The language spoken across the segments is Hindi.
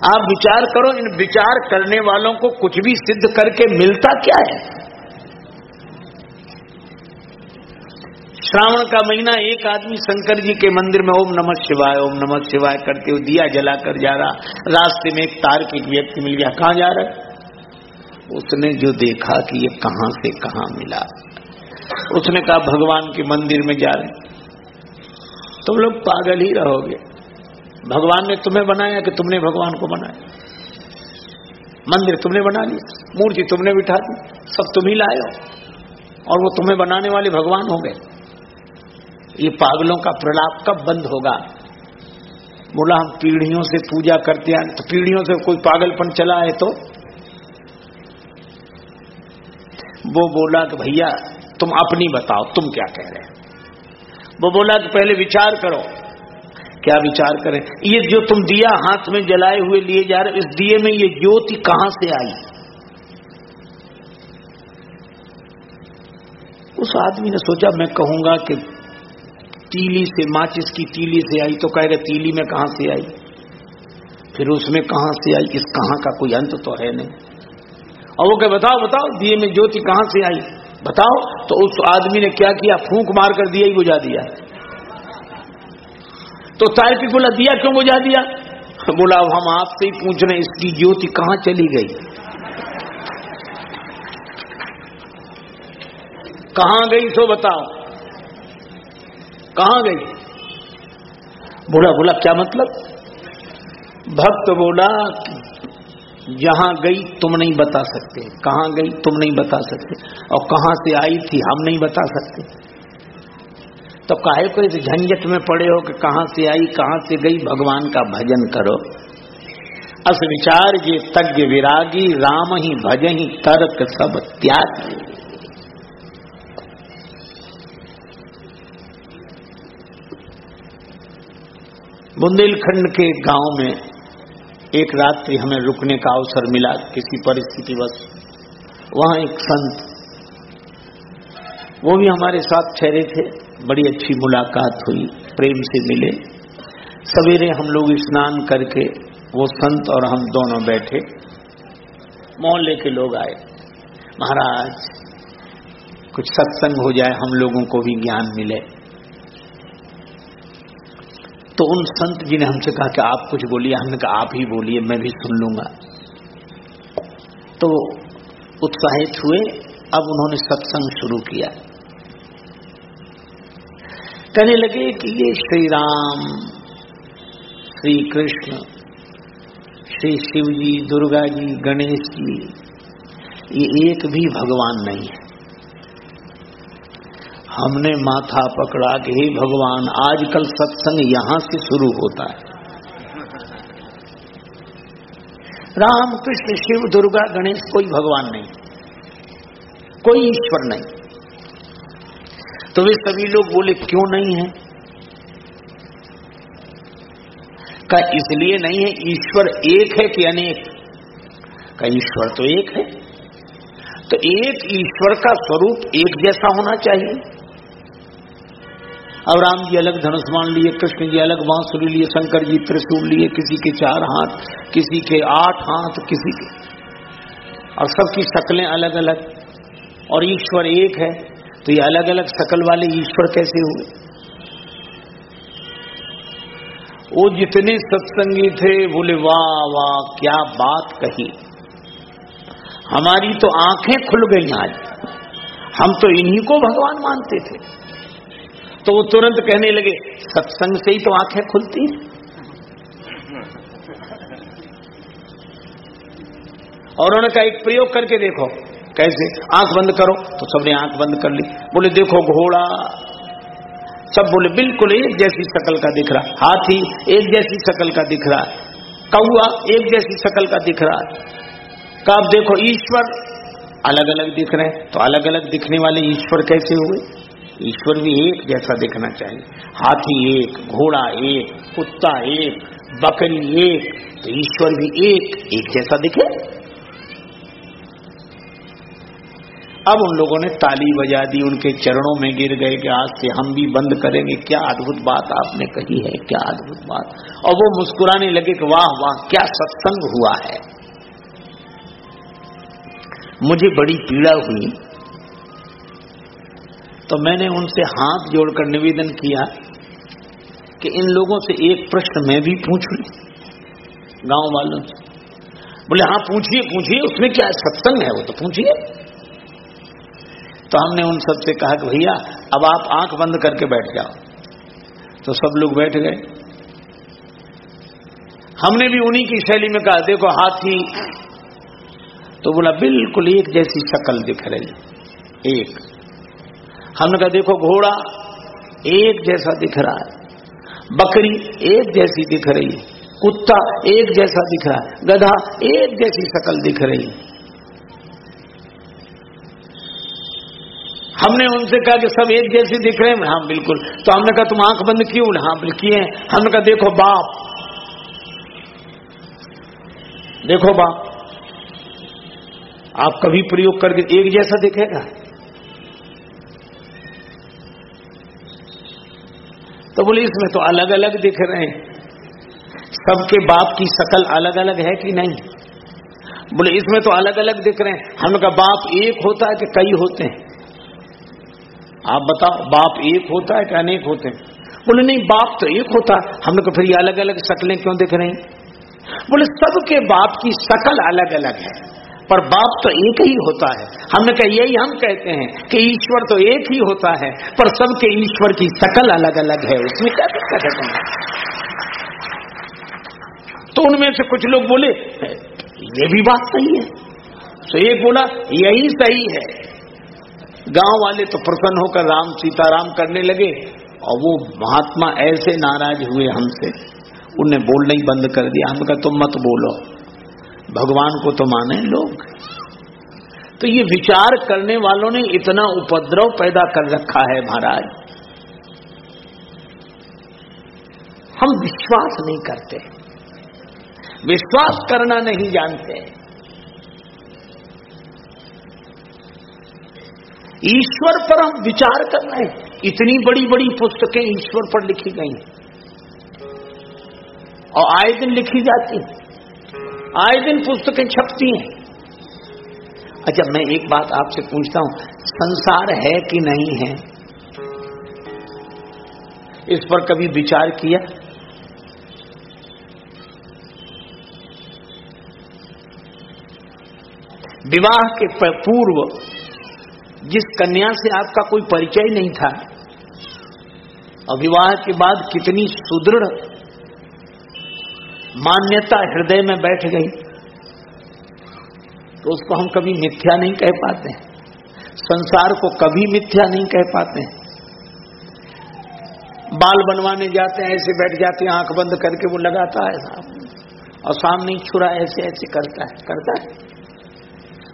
आप विचार करो, इन विचार करने वालों को कुछ भी सिद्ध करके मिलता क्या है? श्रावण का महीना, एक आदमी शंकर जी के मंदिर में ओम नमः शिवाय करते हुए दिया जलाकर जा रहा, रास्ते में एक तार्किक व्यक्ति मिल गया। कहां जा रहा है? उसने जो देखा कि ये कहां से कहां मिला, उसने कहा भगवान के मंदिर में जा रहे। तुम लोग पागल ही रहोगे, भगवान ने तुम्हें बनाया कि तुमने भगवान को बनाया? मंदिर तुमने बना लिया, मूर्ति तुमने बिठा दी, सब तुम ही लाए हो, और वो तुम्हें बनाने वाले भगवान हो गए। ये पागलों का प्रलाप कब बंद होगा? बोला हम पीढ़ियों से पूजा करते हैं, तो पीढ़ियों से कोई पागलपन चला है तो? वो बोला कि भैया तुम अपनी बताओ, तुम क्या कह रहे हैं? वो बोला कि पहले विचार करो। क्या विचार करें? ये जो तुम दिया हाथ में जलाए हुए लिए जा रहे, इस दिए में ये ज्योति कहां से आई? उस आदमी ने सोचा मैं कहूंगा कि तीली से, माचिस की तीली से आई, तो कहेगा तीली में कहां से आई, फिर उसमें कहां से आई, इस कहां का कोई अंत तो है नहीं। और वो कहे बताओ बताओ दिए में ज्योति कहां से आई, बताओ। तो उस आदमी ने क्या किया, फूंक मारकर दिया ही बुझा दिया। तो तार्किक बोला दिया क्यों बुझा दिया? बोला अब हम आपसे ही पूछ रहे हैं इसकी ज्योति कहां चली गई, कहां गई सो बताओ, कहां गई? बोला क्या मतलब? भक्त बोला जहां गई तुम नहीं बता सकते, कहां गई तुम नहीं बता सकते, और कहां से आई थी हम नहीं बता सकते। तो काहे को इस झंझट में पड़े हो कि कहां से आई कहां से गई? भगवान का भजन करो। अस विचार जे तज्ञ विरागी, राम ही भजहि तर्क सब त्यागी। बुंदेलखंड के गांव में एक रात्रि हमें रुकने का अवसर मिला किसी परिस्थितिवश। वहां एक संत, वो भी हमारे साथ ठहरे थे, बड़ी अच्छी मुलाकात हुई, प्रेम से मिले। सवेरे हम लोग स्नान करके वो संत और हम दोनों बैठे, मोहल्ले के लोग आए, महाराज कुछ सत्संग हो जाए, हम लोगों को भी ज्ञान मिले। तो उन संत जी ने हमसे कहा कि आप कुछ बोलिए, हमने कहा आप ही बोलिए, मैं भी सुन लूंगा। तो उत्साहित हुए, अब उन्होंने सत्संग शुरू किया। कहने लगे कि ये श्री राम, श्री कृष्ण, श्री शिव जी, दुर्गा जी, गणेश जी, ये एक भी भगवान नहीं है। हमने माथा पकड़ा कि हे भगवान, आजकल सत्संग यहां से शुरू होता है। राम कृष्ण शिव दुर्गा गणेश, कोई भगवान नहीं, कोई ईश्वर नहीं। तो वे सभी लोग बोले क्यों नहीं है? का इसलिए नहीं है, ईश्वर एक है कि अनेक? का ईश्वर तो एक है, तो एक ईश्वर का स्वरूप एक जैसा होना चाहिए। अब राम जी अलग धनुष बाण लिए, कृष्ण जी अलग बांसुरी लिए, शंकर जी त्रिशूल लिए, किसी के 4 हाथ, किसी के 8 हाथ, किसी के, और सबकी शक्लें अलग अलग, और ईश्वर एक है। तो ये अलग अलग शक्ल वाले ईश्वर कैसे हुए? वो जितने सत्संगी थे बोले वाह वाह क्या बात कही, हमारी तो आंखें खुल गई आज, हम तो इन्हीं को भगवान मानते थे। तो वो तुरंत कहने लगे सत्संग से ही तो आंखें खुलती हैं। और उन्होंने कहा एक प्रयोग करके देखो, कैसे? आंख बंद करो। तो सबने आंख बंद कर ली। बोले देखो घोड़ा, सब बोले बिल्कुल एक जैसी शक्ल का दिख रहा, हाथी एक जैसी शक्ल का दिख रहा, कौआ एक जैसी शक्ल का दिख रहा। कब देखो ईश्वर अलग अलग दिख रहे हैं, तो अलग अलग दिखने वाले ईश्वर कैसे हुए? ईश्वर भी एक जैसा दिखना चाहिए। हाथी एक, घोड़ा एक, कुत्ता एक, बकरी एक, तो ईश्वर भी एक जैसा दिखे। अब उन लोगों ने ताली बजा दी, उनके चरणों में गिर गए कि आज से हम भी बंद करेंगे। क्या अद्भुत बात आपने कही है, क्या अद्भुत बात। और वो मुस्कुराने लगे कि वाह वाह क्या सत्संग हुआ है। मुझे बड़ी पीड़ा हुई, तो मैंने उनसे हाथ जोड़कर निवेदन किया कि इन लोगों से एक प्रश्न मैं भी पूछ लूं, गांव वालों से। बोले हाँ पूछिए पूछिए, उसमें क्या सत्संग है, वो तो पूछिए। तो हमने उन सब से कहा कि भैया अब आप आंख बंद करके बैठ जाओ। तो सब लोग बैठ गए। हमने भी उन्हीं की शैली में कहा देखो हाथी, तो बोला बिल्कुल एक जैसी शक्ल दिख रही एक। हमने कहा देखो घोड़ा एक जैसा दिख रहा है, बकरी एक जैसी दिख रही है, कुत्ता एक जैसा दिख रहा है, गधा एक जैसी शक्ल दिख रही। हमने उनसे कहा कि सब एक जैसे दिख रहे हैं। हाँ बिल्कुल। तो हमने कहा तुम आंख बंद क्यों? हाँ बिल्कुल किए हैं। हमने कहा देखो बाप, देखो बाप, आप कभी प्रयोग करके एक जैसा दिखेगा? तो बोले इसमें तो अलग अलग दिख रहे हैं। सबके बाप की शक्ल अलग अलग है कि नहीं? बोले इसमें तो अलग अलग दिख रहे हैं। हमने कहा बाप एक होता है कि कई होते हैं? आप बताओ, बाप एक होता है कि अनेक होते हैं? बोले नहीं बाप तो एक होता है। हमने कहा फिर ये अलग अलग शक्लें क्यों दिख रही? बोले सबके बाप की शक्ल अलग अलग है पर बाप तो एक ही होता है। हमने कहा यही हम कहते हैं कि ईश्वर तो एक ही होता है पर सबके ईश्वर की शक्ल अलग अलग है, उसमें क्या दिक्कत है? तो उनमें से कुछ लोग बोले ये भी बात सही है, तो एक बोला यही सही है। गांव वाले तो प्रसन्न होकर राम सीताराम करने लगे और वो महात्मा ऐसे नाराज हुए हमसे, उन्हें बोलना ही बंद कर दिया। हमने कहा तुम मत बोलो, भगवान को तो माने लोग। तो ये विचार करने वालों ने इतना उपद्रव पैदा कर रखा है महाराज, हम विश्वास नहीं करते, विश्वास करना नहीं जानते। ईश्वर पर हम विचार कर रहे हैं। इतनी बड़ी बड़ी पुस्तकें ईश्वर पर लिखी गई और आए दिन लिखी जाती, आए दिन पुस्तकें छपती हैं। अच्छा मैं एक बात आपसे पूछता हूं, संसार है कि नहीं है? इस पर कभी विचार किया? विवाह के पूर्व जिस कन्या से आपका कोई परिचय नहीं था और विवाह के बाद कितनी सुदृढ़ मान्यता हृदय में बैठ गई, तो उसको हम कभी मिथ्या नहीं कह पाते, संसार को कभी मिथ्या नहीं कह पाते। बाल बनवाने जाते हैं, ऐसे बैठ जाते हैं आंख बंद करके, वो लगाता है सामने और सामने छुरा ऐसे ऐसे करता है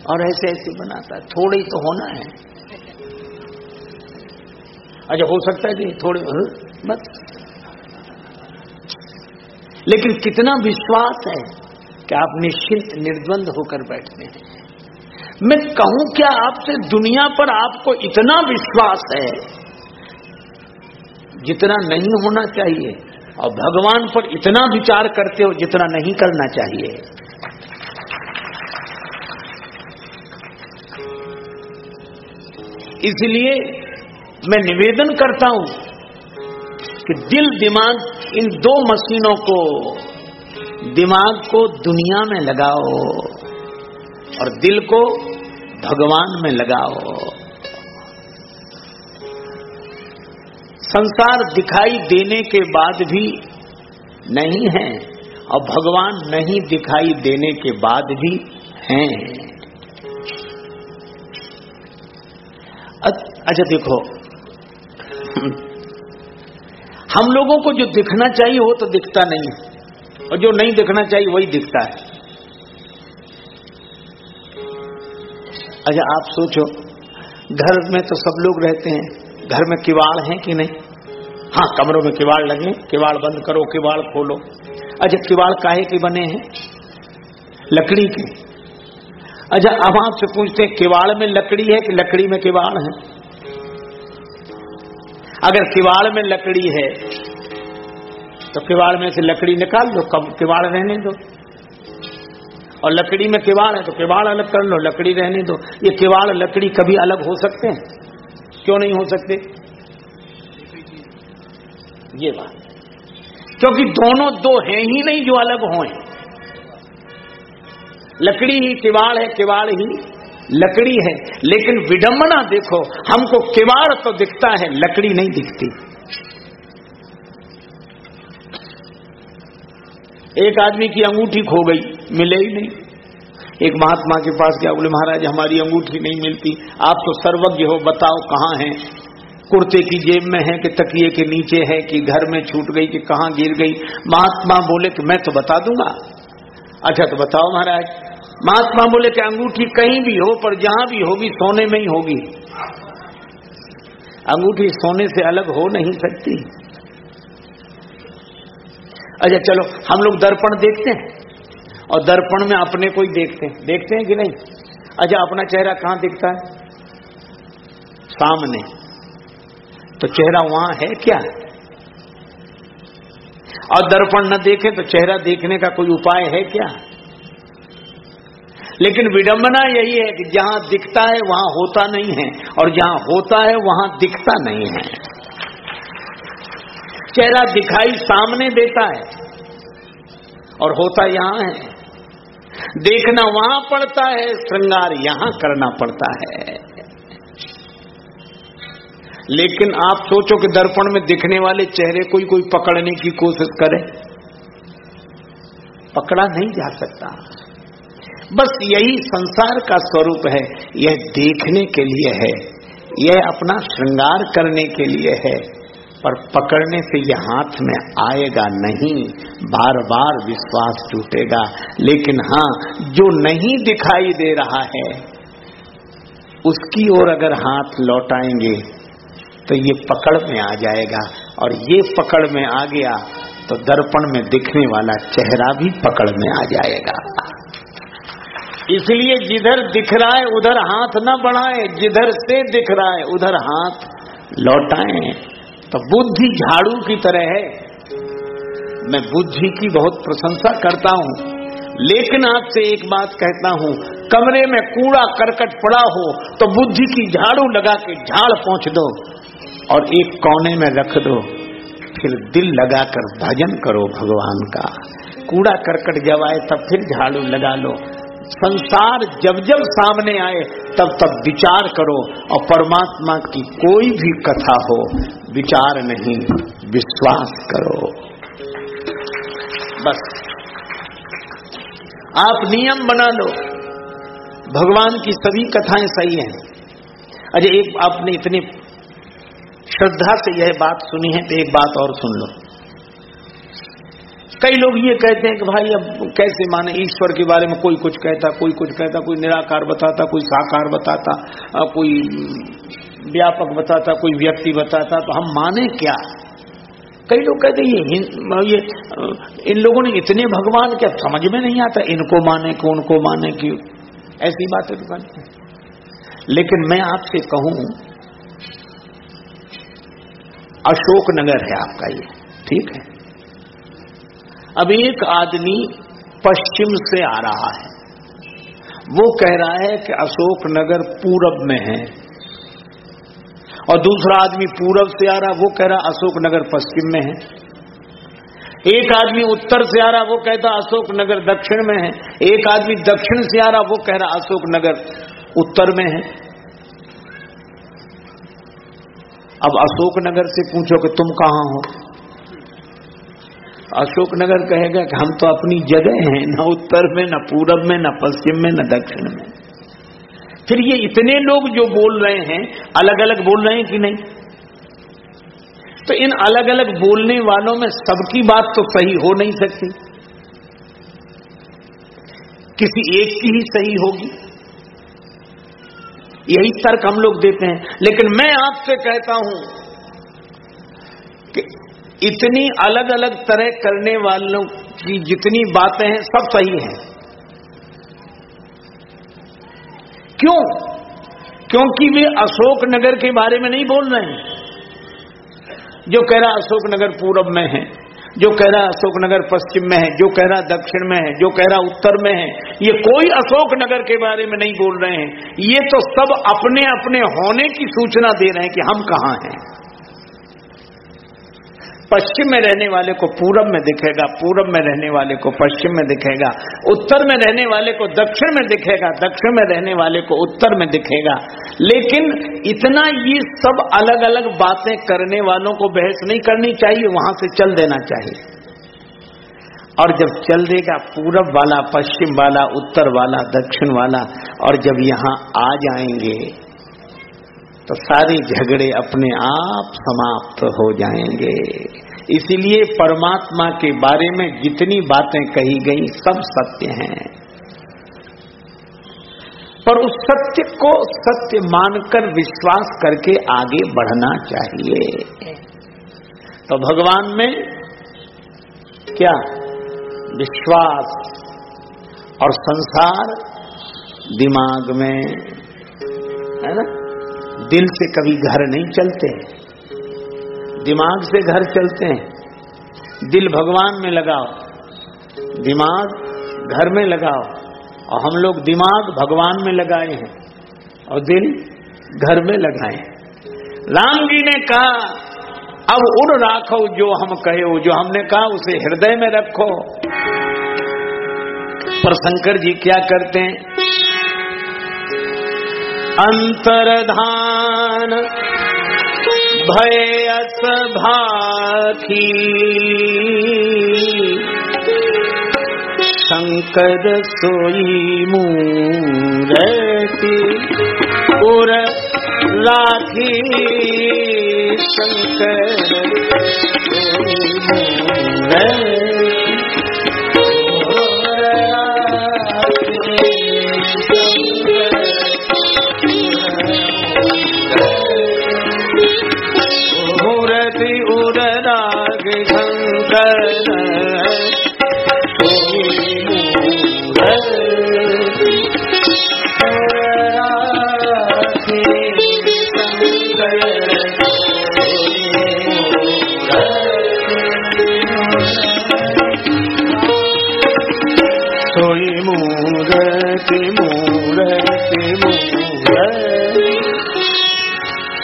और ऐसे ऐसे बनाता है। थोड़े ही तो होना है। अच्छा हो सकता है कि थोड़े मत, लेकिन कितना विश्वास है कि आप निश्चिंत निर्द्वंद होकर बैठते हैं। मैं कहूं क्या आपसे, दुनिया पर आपको इतना विश्वास है जितना नहीं होना चाहिए और भगवान पर इतना विचार करते हो जितना नहीं करना चाहिए। इसलिए मैं निवेदन करता हूं कि दिल दिमाग इन दो मशीनों को, दिमाग को दुनिया में लगाओ और दिल को भगवान में लगाओ। संसार दिखाई देने के बाद भी नहीं है और भगवान नहीं दिखाई देने के बाद भी हैं। अच्छा देखो, हम लोगों को जो दिखना चाहिए वो तो दिखता नहीं और जो नहीं दिखना चाहिए वही दिखता है। अच्छा आप सोचो, घर में तो सब लोग रहते हैं, घर में किवाड़ हैं कि नहीं? हाँ कमरों में किवाड़ लगे, किवाड़ बंद करो, किवाड़ खोलो। अच्छा किवाड़ काहे के बने हैं? लकड़ी के। अच्छा, अब आपसे पूछते हैं किवाड़ में लकड़ी है कि लकड़ी में किवाड़ है? अगर किवाड़ में लकड़ी है तो किवाड़ में से लकड़ी निकाल दो, कब किवाड़ रहने दो। और लकड़ी में किवाड़ है तो किवाड़ अलग कर लो, लकड़ी रहने दो। ये किवाड़ लकड़ी कभी अलग हो सकते हैं? क्यों नहीं हो सकते? ये बात, क्योंकि दोनों दो हैं ही नहीं जो अलग हों। लकड़ी ही किवाड़ है, किवाड़ ही लकड़ी है। लेकिन विडंबना देखो, हमको किवाड़ तो दिखता है, लकड़ी नहीं दिखती। एक आदमी की अंगूठी खो गई, मिले ही नहीं। एक महात्मा के पास गया, बोले महाराज हमारी अंगूठी नहीं मिलती, आप तो सर्वज्ञ हो, बताओ कहाँ है? कुर्ते की जेब में है कि तकिए के नीचे है कि घर में छूट गई कि कहाँ गिर गई? महात्मा बोले कि मैं तो बता दूंगा। अच्छा तो बताओ महाराज। महात्मा बोले कि अंगूठी कहीं भी हो, पर जहां भी होगी सोने में ही होगी। अंगूठी सोने से अलग हो नहीं सकती। अच्छा चलो, हम लोग दर्पण देखते हैं और दर्पण में अपने को ही देखते हैं कि नहीं? अच्छा, अपना चेहरा कहां दिखता है? सामने। तो चेहरा वहां है क्या? और दर्पण न देखें तो चेहरा देखने का कोई उपाय है क्या? लेकिन विडंबना यही है कि जहां दिखता है वहां होता नहीं है, और जहां होता है वहां दिखता नहीं है। चेहरा दिखाई सामने देता है और होता यहां है। देखना वहां पड़ता है, श्रृंगार यहां करना पड़ता है। लेकिन आप सोचो कि दर्पण में दिखने वाले चेहरे को कोई पकड़ने की कोशिश करे, पकड़ा नहीं जा सकता। बस यही संसार का स्वरूप है। यह देखने के लिए है, यह अपना श्रृंगार करने के लिए है, पर पकड़ने से यह हाथ में आएगा नहीं, बार बार विश्वास टूटेगा। लेकिन हाँ, जो नहीं दिखाई दे रहा है उसकी ओर अगर हाथ लौटाएंगे तो ये पकड़ में आ जाएगा, और ये पकड़ में आ गया तो दर्पण में दिखने वाला चेहरा भी पकड़ में आ जाएगा। इसलिए जिधर दिख रहा है उधर हाथ न बढ़ाएं, जिधर से दिख रहा है उधर हाथ लौटाएं। तो बुद्धि झाड़ू की तरह है। मैं बुद्धि की बहुत प्रशंसा करता हूं, लेकिन आपसे एक बात कहता हूं, कमरे में कूड़ा करकट पड़ा हो तो बुद्धि की झाड़ू लगा के झाड़ पोंछ दो और एक कोने में रख दो, फिर दिल लगाकर भजन करो भगवान का। कूड़ा करकट जब आए तब फिर झाड़ू लगा लो। संसार जब जब सामने आए तब तब विचार करो, और परमात्मा की कोई भी कथा हो, विचार नहीं विश्वास करो। बस आप नियम बना लो। भगवान की सभी कथाएं सही हैं। अजय एक आपने इतनी श्रद्धा से यह बात सुनी है तो एक बात और सुन लो। कई लोग ये कहते हैं कि भाई अब कैसे माने, ईश्वर के बारे में कोई कुछ कहता, कोई कुछ कहता, कोई निराकार बताता, कोई साकार बताता, कोई व्यापक बताता, कोई व्यक्ति बताता, तो हम माने क्या? कई लोग कहते हैं ये इन लोगों ने इतने भगवान क्या समझ में नहीं आता, इनको माने कि उनको माने कि, ऐसी बातें तो करते हैं। लेकिन मैं आपसे कहूं, अशोकनगर है आपका ये, ठीक है? अब एक आदमी पश्चिम से आ रहा है, वो कह रहा है कि अशोकनगर पूरब में है, और दूसरा आदमी पूरब से आ रहा, वो कह रहा अशोकनगर पश्चिम में है। एक आदमी उत्तर से आ रहा, वो कहता अशोकनगर दक्षिण में है। एक आदमी दक्षिण से आ रहा, वो कह रहा अशोकनगर उत्तर में है। अब अशोकनगर से पूछो कि तुम कहां हो, अशोकनगर कहेगा कि हम तो अपनी जगह हैं, न उत्तर में, न पूरब में, न पश्चिम में, न दक्षिण में। फिर ये इतने लोग जो बोल रहे हैं, अलग अलग बोल रहे हैं कि नहीं? तो इन अलग अलग बोलने वालों में सबकी बात तो सही हो नहीं सकती, किसी एक की ही सही होगी। यही तर्क हम लोग देते हैं। लेकिन मैं आपसे कहता हूं कि इतनी अलग अलग तरह करने वालों की जितनी बातें हैं सब सही हैं, क्यों? क्योंकि वे अशोकनगर के बारे में नहीं बोल रहे हैं। जो कह रहा अशोकनगर पूरब में है, जो कह रहा अशोकनगर पश्चिम में है, जो कह रहा दक्षिण में है, जो कह रहा उत्तर में है, ये कोई अशोकनगर के बारे में नहीं बोल रहे हैं। ये तो सब अपने अपने होने की सूचना दे रहे हैं कि हम कहां हैं। पश्चिम में रहने वाले को पूरब में दिखेगा, पूरब में रहने वाले को पश्चिम में दिखेगा, उत्तर में रहने वाले को दक्षिण में दिखेगा, दक्षिण में रहने वाले को उत्तर में दिखेगा। लेकिन इतना ये सब अलग अलग बातें करने वालों को बहस नहीं करनी चाहिए, वहां से चल देना चाहिए। और जब चल देगा पूरब वाला, पश्चिम वाला, उत्तर वाला, दक्षिण वाला, और जब यहां आ जाएंगे तो सारे झगड़े अपने आप समाप्त हो जाएंगे। इसीलिए परमात्मा के बारे में जितनी बातें कही गई सब सत्य हैं, पर उस सत्य को सत्य मानकर विश्वास करके आगे बढ़ना चाहिए। तो भगवान में क्या विश्वास, और संसार दिमाग में है ना। दिल से कभी घर नहीं चलते, दिमाग से घर चलते हैं। दिल भगवान में लगाओ, दिमाग घर में लगाओ, और हम लोग दिमाग भगवान में लगाए हैं और दिल घर में लगाए हैं। राम जी ने कहा अब उड़ राखो जो हम कहे, जो हमने कहा उसे हृदय में रखो। पर शंकर जी क्या करते हैं? अंतरधान भयस भाखी, शंकर सोई मूरति उर राखी, शंकर सोई मूरति।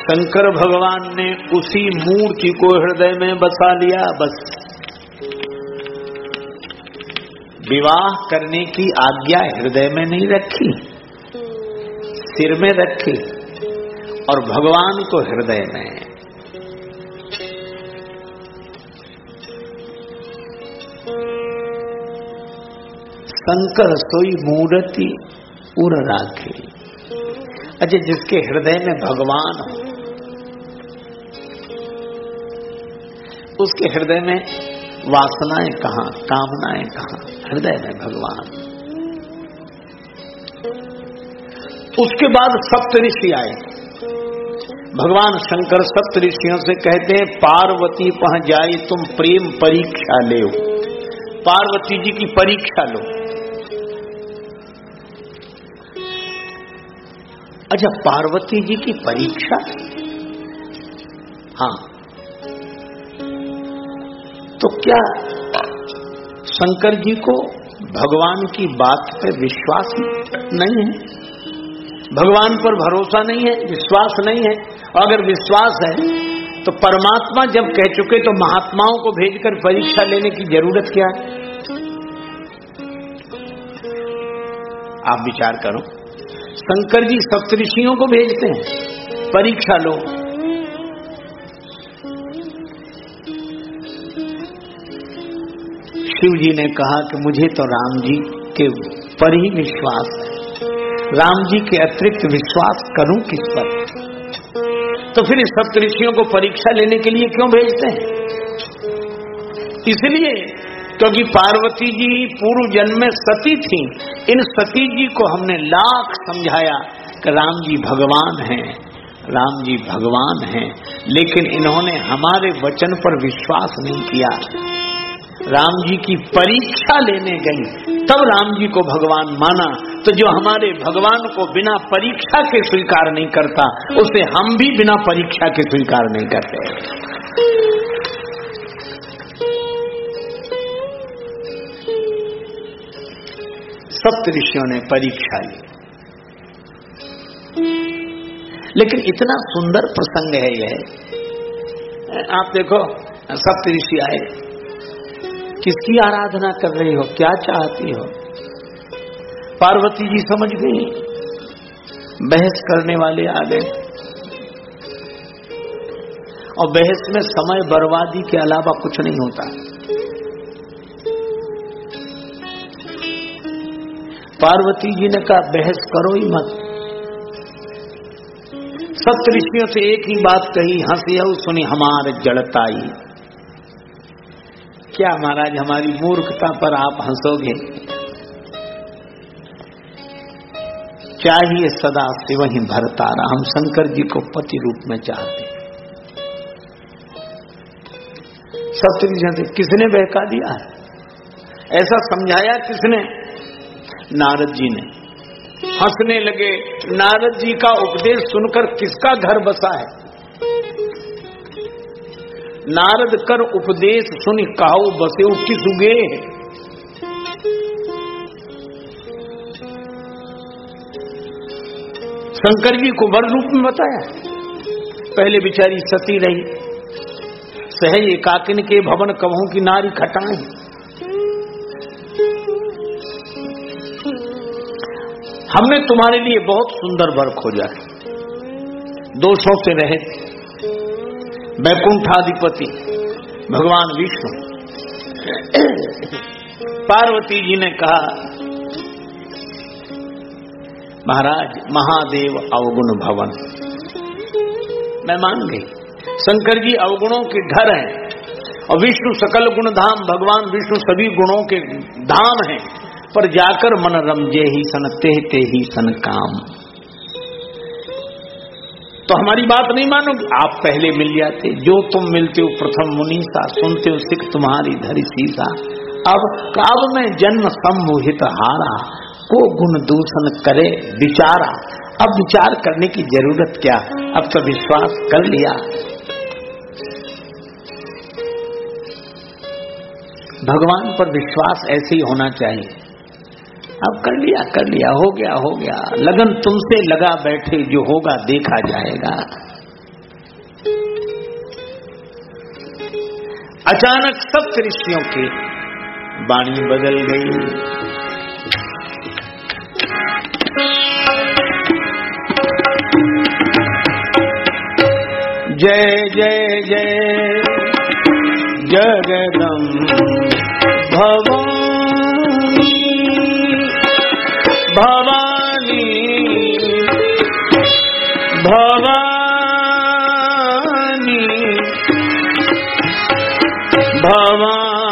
शंकर भगवान ने उसी मूर्ति को हृदय में बसा लिया। बस विवाह करने की आज्ञा हृदय में नहीं रखी, सिर में रखी, और भगवान को हृदय में। शंकर सोई मूर्ति उर राखे। अच्छा, जिसके हृदय में भगवान हो उसके हृदय में वासनाएं कहां, कामनाएं कहां? हृदय में भगवान। उसके बाद सप्तऋषि आए। भगवान शंकर सप्तऋषियों से कहते हैं पार्वती पह जाए तुम प्रेम परीक्षा ले। पार्वती जी की परीक्षा लो। अच्छा, पार्वती जी की परीक्षा? हाँ, तो क्या शंकर जी को भगवान की बात पर विश्वास नहीं है? भगवान पर भरोसा नहीं है, विश्वास नहीं है? और अगर विश्वास है तो परमात्मा जब कह चुके तो महात्माओं को भेजकर परीक्षा लेने की जरूरत क्या है? आप विचार करो। शंकर जी सप्तऋषियों को भेजते हैं परीक्षा लो। शिव जी ने कहा कि मुझे तो राम जी के पर ही विश्वास है, राम जी के अतिरिक्त विश्वास करूं किस पर? तो फिर इस सप्तऋषियों को परीक्षा लेने के लिए क्यों भेजते हैं? इसलिए क्योंकि पार्वती जी पूर्व जन्म में सती थी। इन सती जी को हमने लाख समझाया कि राम जी भगवान हैं, राम जी भगवान हैं, लेकिन इन्होंने हमारे वचन पर विश्वास नहीं किया। राम जी की परीक्षा लेने गई, तब राम जी को भगवान माना, तो जो हमारे भगवान को बिना परीक्षा के स्वीकार नहीं करता, उसे हम भी बिना परीक्षा के स्वीकार नहीं करते। सप्त ऋषियों ने परीक्षा ली, लेकिन इतना सुंदर प्रसंग है यह। आप देखो, सप्त ऋषि आए, किसकी आराधना कर रही हो, क्या चाहती हो? पार्वती जी समझ गई, बहस करने वाले आ गए, और बहस में समय बर्बादी के अलावा कुछ नहीं होता। पार्वती जी ने कहा, बहस करो ही मत। सप्त ऋषियों से एक ही बात कही, हंसी सुनी हमार जड़ताई। क्या महाराज, हमारी मूर्खता पर आप हंसोगे? चाहिए सदा शिव ही भरतारा, हम शंकर जी को पति रूप में चाहते। सप्त ऋषियों से किसने बहका दिया? ऐसा समझाया किसने? नारद जी ने। हंसने लगे। नारद जी का उपदेश सुनकर किसका घर बसा है? नारद कर उपदेश सुन काहू बसे किस उगे। शंकर जी को वर रूप में बताया। पहले बेचारी सती रही, सहज एकाकिन के भवन कवों की नारी खटाएं। हमने तुम्हारे लिए बहुत सुंदर वर खोजा है, दोषों से रहित, वैकुंठाधिपति भगवान विष्णु। पार्वती जी ने कहा, महाराज महादेव अवगुण भवन। मैं मान गई, शंकर जी अवगुणों के घर हैं और विष्णु सकल गुण धाम। भगवान विष्णु सभी गुणों के धाम हैं, पर जाकर मन रमजे ही सन ते ही सन काम। तो हमारी बात नहीं मानोगे? आप पहले मिल जाते, जो तुम मिलते हो प्रथम मुनीसा, सुनते हो सिख तुम्हारी धरी सीसा। अब काव में जन्म सम्मोहित हारा, को गुण दूषण करे विचारा। अब विचार करने की जरूरत क्या, अब तो विश्वास कर लिया। भगवान पर विश्वास ऐसे ही होना चाहिए। अब कर लिया, हो गया। लगन तुमसे लगा बैठे, जो होगा देखा जाएगा। अचानक सप्त ऋषियों की वाणी बदल गई। जय जय जय जगदम्ब भवानी, भवानी भवानी भवानी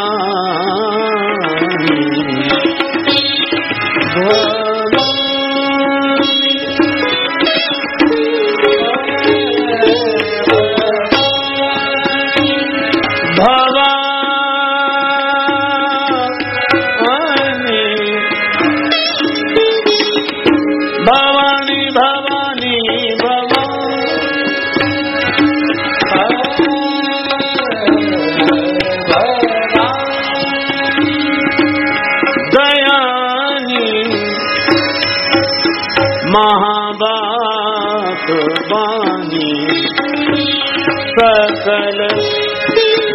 सकल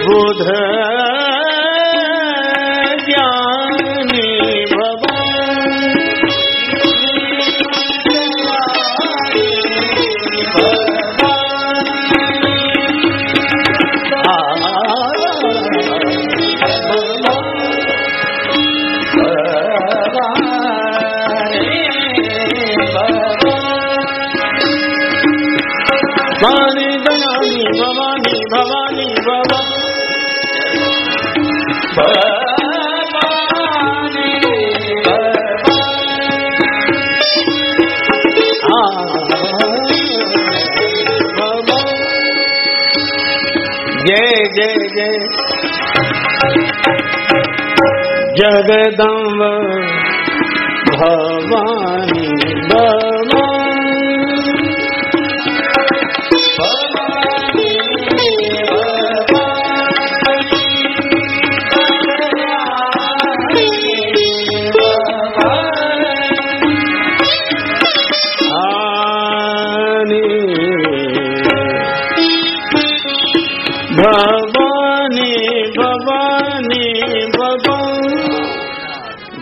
बुध ज्ञानी भवानी भवानी भवानी जय जय जय जगदम्ब भवानी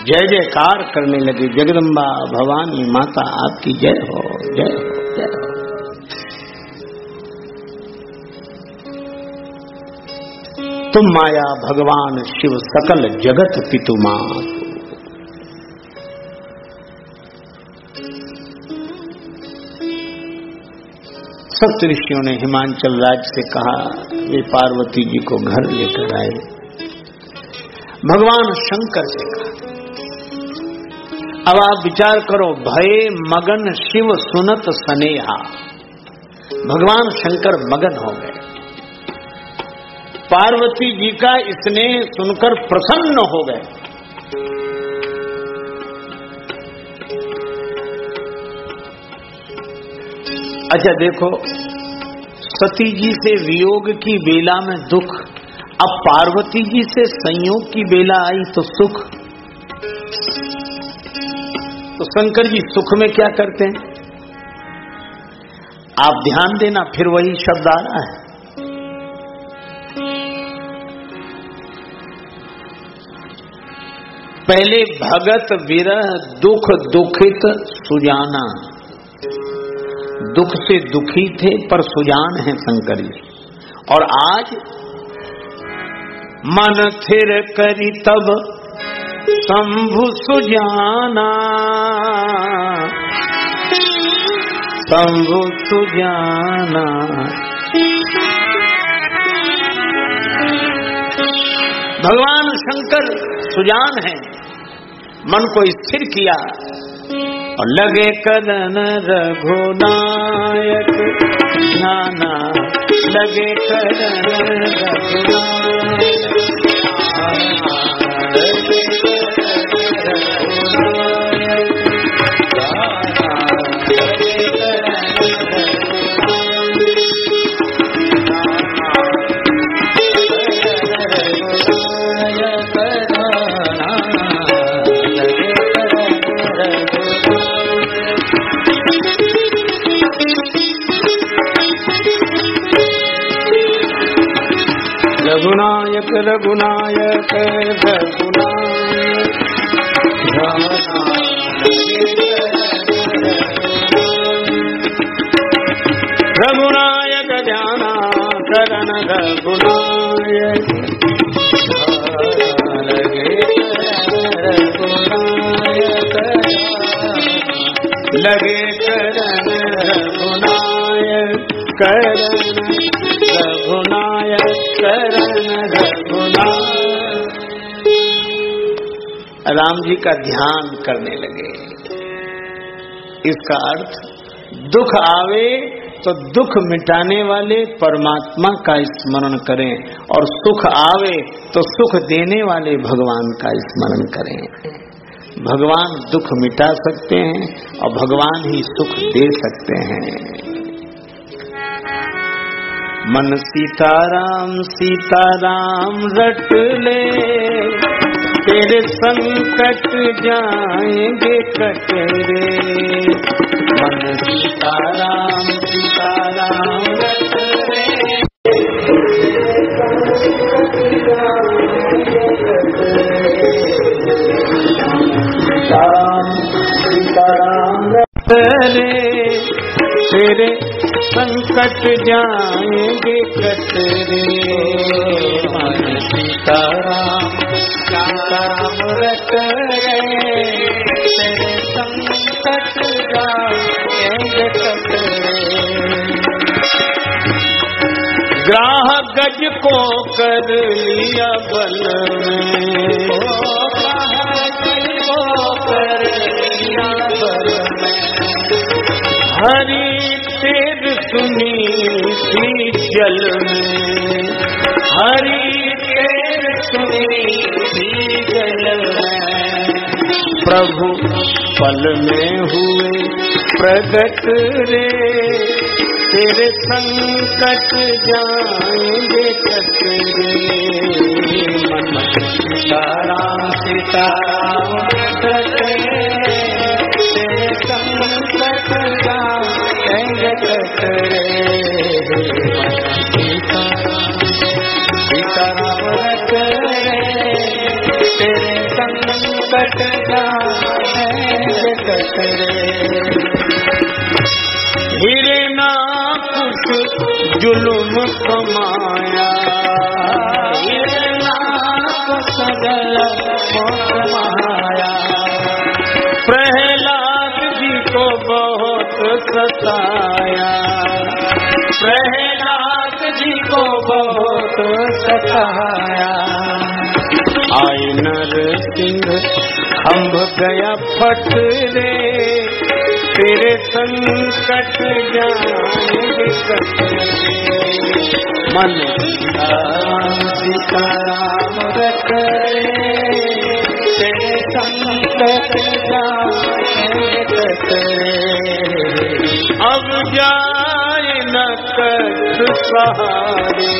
जय जयकार करने लगी। जगदम्बा भवानी माता आपकी जय हो, जय हो, जय हो। तुम माया भगवान शिव सकल जगत पितु मात। सप्त ऋषियों ने हिमांचल राज्य से कहा वे पार्वती जी को घर लेकर आए। भगवान शंकर से कहा। अब आप विचार करो, भय मगन शिव सुनत स्नेहा। भगवान शंकर मगन हो गए, पार्वती जी का स्नेह सुनकर प्रसन्न हो गए। अच्छा देखो, सती जी से वियोग की बेला में दुख, अब पार्वती जी से संयोग की बेला आई तो सुख। तो शंकर जी सुख में क्या करते हैं? आप ध्यान देना, फिर वही शब्द आ रहा है। पहले भगत विरह दुख दुखित सुजाना। दुख से दुखी थे पर सुजान है शंकर जी। और आज मन थिर करी तब शंभु सुजाना, शंभु सुजाना। भगवान शंकर सुजान है, मन को स्थिर किया और लगे कदन रघुनायक ध्याना, लगे कदन रघुनायक। रघुनायक रघुनायक रघुनायक ध्याना करण रघुनायक। लगे करण रघुनायक करण रघुनायक करण रघुनायक। राम जी का ध्यान करने लगे। इसका अर्थ दुख आवे तो दुख मिटाने वाले परमात्मा का स्मरण करें, और सुख आवे तो सुख देने वाले भगवान का स्मरण करें। भगवान दुख मिटा सकते हैं और भगवान ही सुख दे सकते हैं। मन सीताराम सीताराम रट ले, तेरे संकट जाएंगे कट रे। मन सीताराम सीताराम रट ले, सीताराम रट ले, तेरे संकट जाएंगे कट रे। मन सीताराम सीताराम रट रे, तेरे संकट जाएंगे कट रे। ग्राह गज को कर लिया बल में, कर लिया बल में। हरि तेर सुनी थी जल में, हरि तेर सुनी थी जल में। प्रभु पल में हुए प्रगट रे, तेरे संकट जाएंगे कट रे। मन सीताराम सीताराम तेरे संकट जाएंगे कट रे। सीताराम रट रे, तेरे संकट जाएंगे कट रे। हीरे ना कुछ जुल्म कमाया, हीरे ना सगल माया। प्रहलाद जी को बहुत सताया, प्रहलाद जी को बहुत सताया। आए नरसिंह खंभ गया फट रे, तेरे संकट जाएंगे कट रे। मन सीताराम रट रे, तेरे संकट जाएंगे कट रे। अब जाए न कष्ट सहारे,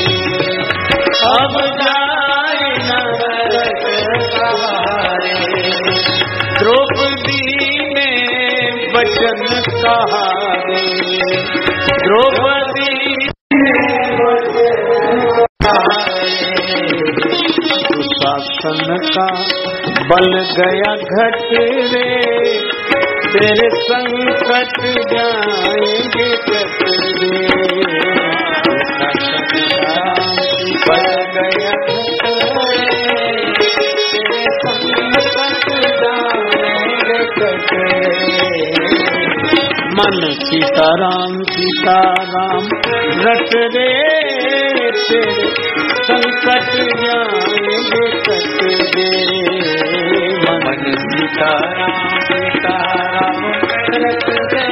अब जाए न कष्ट सहारे। द्रौपदी ने वचन सहारे, द्रौपदी शासन का बल गया घट रे, तेरे संकट जाएंगे कट रे। बल गया घट रे, तेरे संकट जाएंगे कट रे। मन सीताराम सीताराम रट रे, तेरे संकट जाएंगे कट रे। मन सीताराम सीताराम रट रे,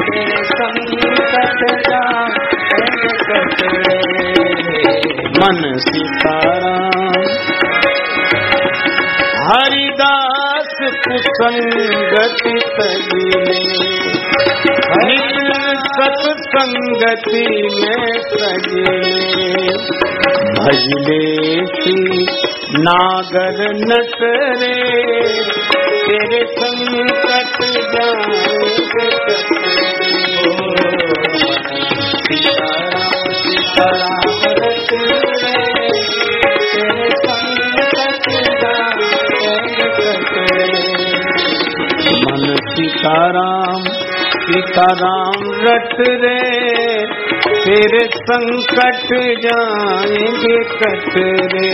तेरे संकट जाएंगे कट रे। मन सीताराम। हरिदास कुसंगति तजीले, सत्संगति में सजे। भजले सी नागर नट रे, तेरे संकट जाएंगे कट रे। सीताराम सीताराम रट रे, तेरे संकट जाएंगे कट रे। मन सीताराम सीताराम रट रे, तेरे संकट जाएंगे कट रे।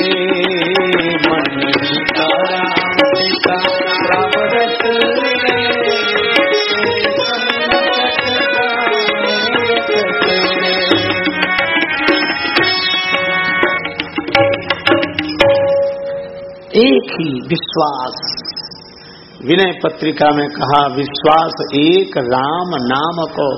मन सीताराम सीताराम रट रे, तेरे संकट जाएंगे कट रे। एक ही विश्वास, विनय पत्रिका में कहा विश्वास एक राम नाम को